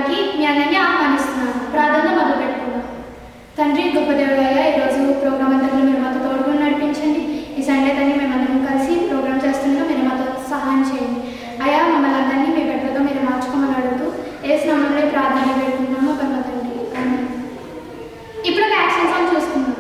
పాల్గొనడానికి మీ అందరినీ ఆహ్వానిస్తున్నాను. ప్రార్థన మొదలు పెట్టుకుందాం. తండ్రి, గొప్ప దేవుడయ్యా, ఈరోజు ప్రోగ్రామ్ అంతట్లో మీరు మాతో తోడుగా నడిపించండి. ఈ సండే తల్లి మేమందరం కలిసి ప్రోగ్రామ్ చేస్తుండగా మీరు మాతో సహాయం చేయండి. అయ్యా, మమ్మల్ని అందరినీ మీ బిడ్డలతో మీరు మార్చుకోమని అడుగుతూ యేసు నామములో ప్రార్థన పెట్టుకుంటున్నాము పరమ తండ్రి. ఇప్పుడు ఒక యాక్షన్ సాంగ్ చూసుకుందాం.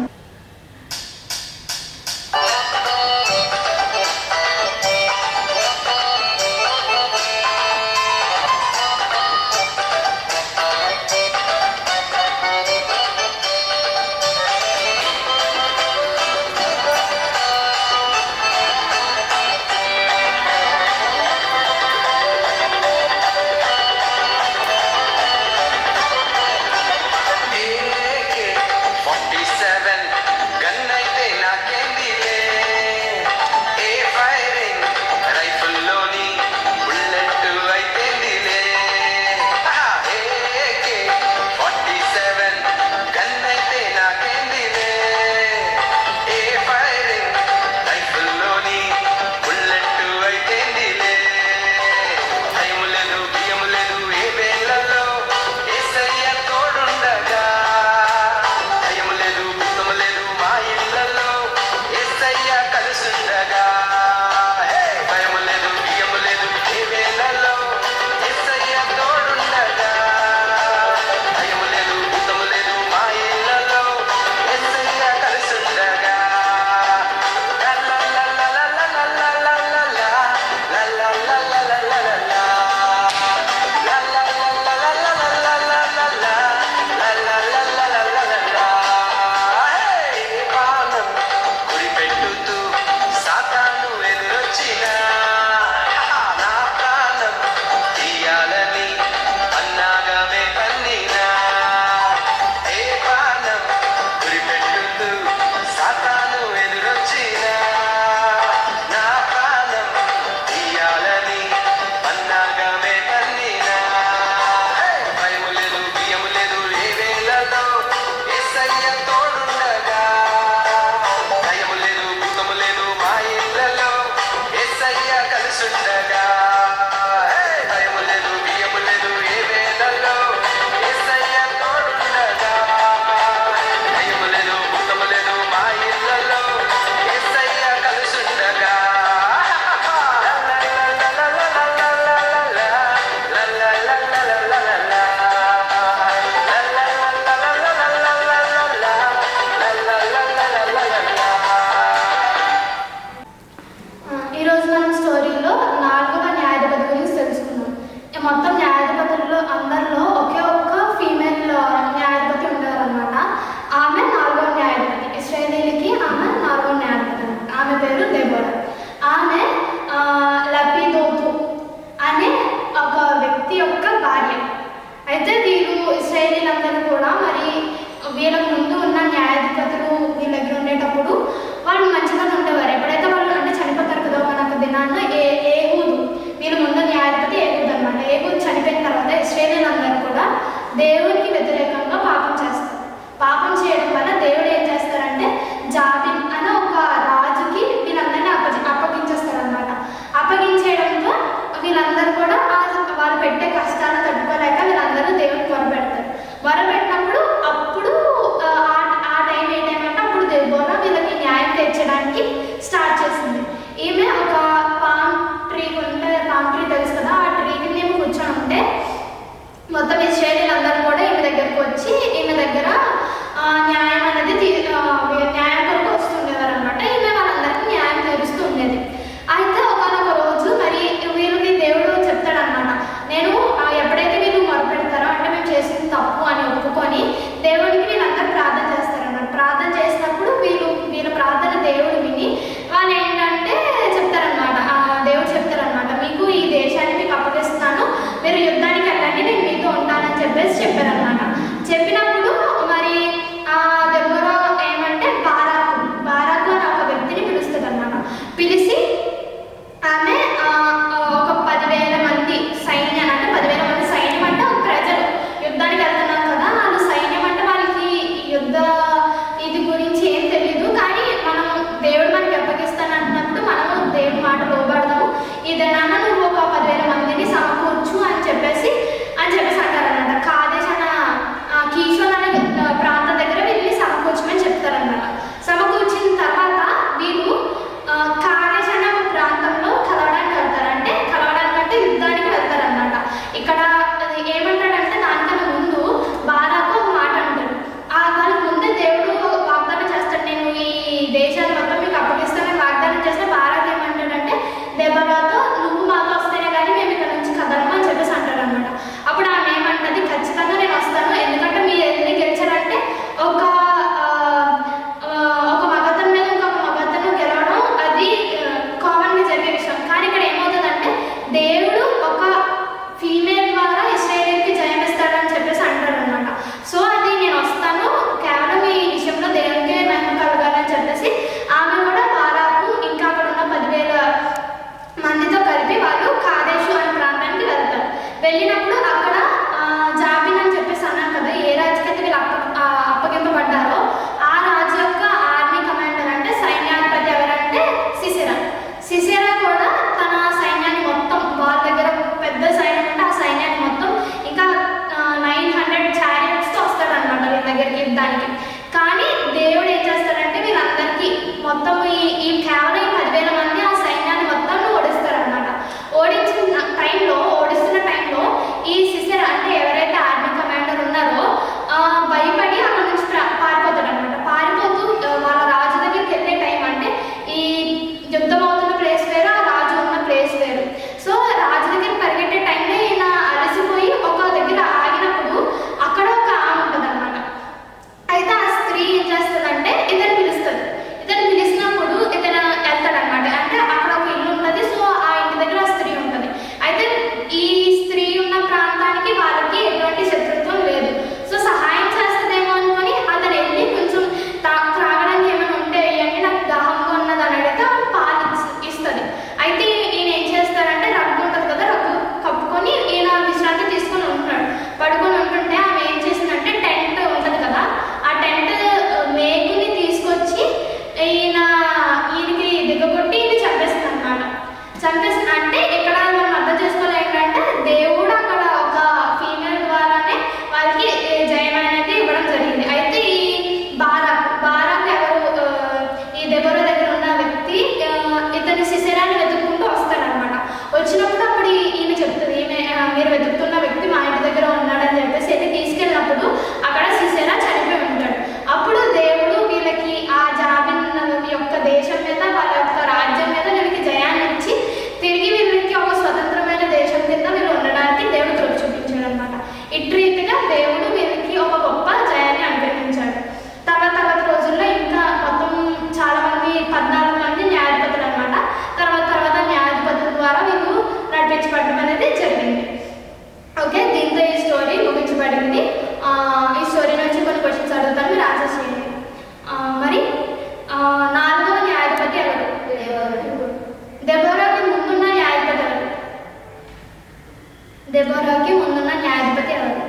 దెబోరాకి ముందున్న న్యాయాధిపతి ఎవరు?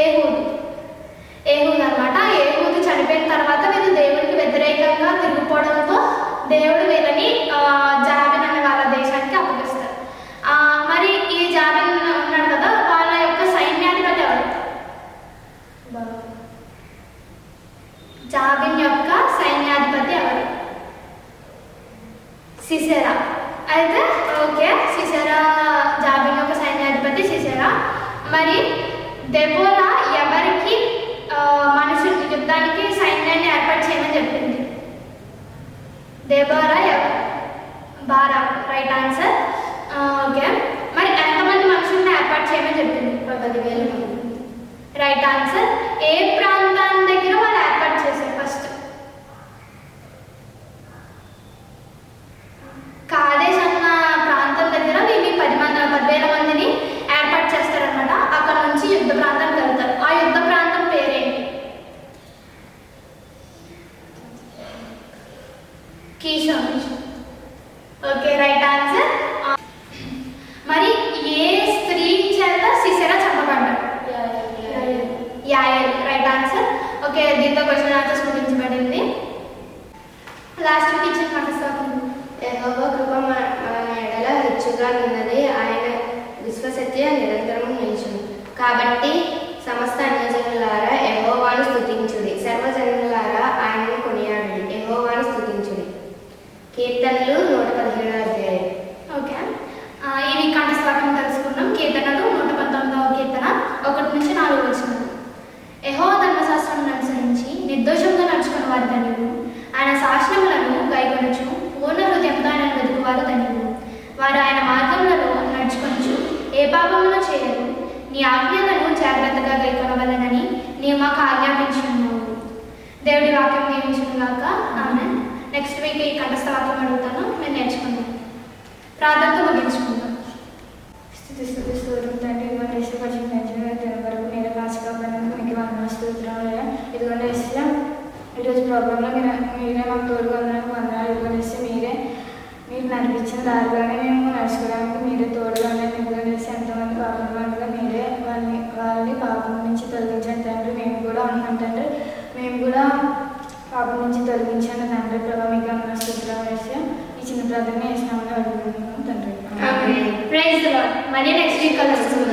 ఏహూదు. ఏహూదు అనమాట. ఏహూదు చనిపోయిన తర్వాత వీళ్ళు దేవునికి వ్యతిరేకంగా తిరిగిపోవడంతో దేవుడు వీళ్ళని జాబిన్ అనే వాళ్ళ దేశానికి అప్పగిస్తారు. మరి ఈ జాబిన్ ఉన్నాడు కదా, వాళ్ళ యొక్క సైన్యాధిపతి ఎవరు? జాబిన్ యొక్క సైన్యాధిపతి ఎవరు? సిసెరా. అయితే ఓకే, సిసెరా జాబిన్ యొక్క సైన్యాధిపతి సిసెరా. మరి దెబోరా ఎవరికి మనుషులు యుద్ధానికి సైన్యాన్ని ఏర్పాటు చేయమని చెప్పింది? Deborah Barak. Right answer. Okay, మరి ఎంతమంది మనుషుల్ని ఏర్పాటు చేయమని చెప్పింది? 10,000 మంది. Right answer. ఏ ప్రాంతాన్ని దగ్గర వాళ్ళు ఏర్పాటు చేశారు? ఫస్ట్ కాదేశ్ అన్న ప్రాంతం దగ్గర వీళ్ళు 10,000 మందిని ఏర్పాటు చేస్తారనమాట. అక్కడ నుంచి యుద్ధ ప్రాంతానికి వెళ్తారు. ఆ యుద్ధ ప్రాంతం పేరేంటి? కీషోన్. Okay, right answer. మరి ఏ స్త్రీ చేత సిసెరా చంపబడ్డాడు? యాయల్. Right answer. ఓకే, దీంతో క్వశ్చన్ ఆన్సర్స్ ముగించబడింది. లాస్ట్ వీక్ ఇచ్చిన మనస్తాపం. యెహోవా కృప మన ఎడల హెచ్చుగా ఉన్నది, ఆయన విశ్వసత్య నిరంతరము నిలిచును. కాబట్టి సమస్త అన్యజనులారా యెహోవాను స్తుతించుడి, సర్వజనులారా ఆయనను కొనియాడుడి, యెహోవాను స్తుతించుడి. కీర్తనలు 117వ అధ్యాయం. ఓకే, ఈ వీక్ కంఠస్థాపన తెలుసుకున్నాం. కీర్తనలు 119వ కీర్తన 1 నుంచి 4 వచనాలు. యెహోవా ధర్మశాస్త్రం అనుసరించి నిర్దోషంగా నడుచుకున్న వారు ధన్యులు, ఆయన శాసనములను గైకొనుచు పూర్ణ హృదయంతో ఆయన వెతుకువారు ధన్యులు. వారు ఆయన మార్గములలో నడుచుకొనుచు ఏ పాపమును చేయరు. నీ ఆజ్ఞలను జాగ్రత్తగా గైకొనవలెనని నీవు మాకు ఆజ్ఞాపించున్నావు. దేవుడి వాక్యం దీవించునుగాక. ఆమేన్. నెక్స్ట్ వీక్ ఈ కంఠస్థ వాక్యం అడుగుతాను, మేము నేర్చుకుందాం. ప్రార్థనతో ముగించుకుందాం. స్థుతి స్తోత్రం తండ్రి, ఇదిగోండి ఇష్టపరిచిన నెంచిన వరకు మీరు కాసుకోవడానికి మీకు వందనాలు. ఇదిగోండి ఇష్టం ఈరోజు ప్రోగ్రాంలో మీరే మాకు తోడుగా ఉండడానికి వందనాలు. ఇదిగోండి ఇష్టం మీరు నడిపించిన దారిలోనే మేము నడుచుకోవడానికి మీరే తోడుగా ఉండండి. ఇదిగోండి ఇష్టం ఎంతమంది పాపంలో ఉండగా మీరే వాళ్ళని పాపం నుంచి తొలగించండి తండ్రి. మేము కూడా ఉన్నాం తండ్రి, మేము కూడా పాపం నుంచి తొలగించండి తండ్రి. ప్రభావ మీకు స్తోత్రం వేసి ఈ చిన్న ప్రార్థన వేసినామని అడుగుతున్నాము తండ్రి. Praise the Lord. మళ్ళీ నెక్స్ట్ వీక్ కలుసుకుందాం.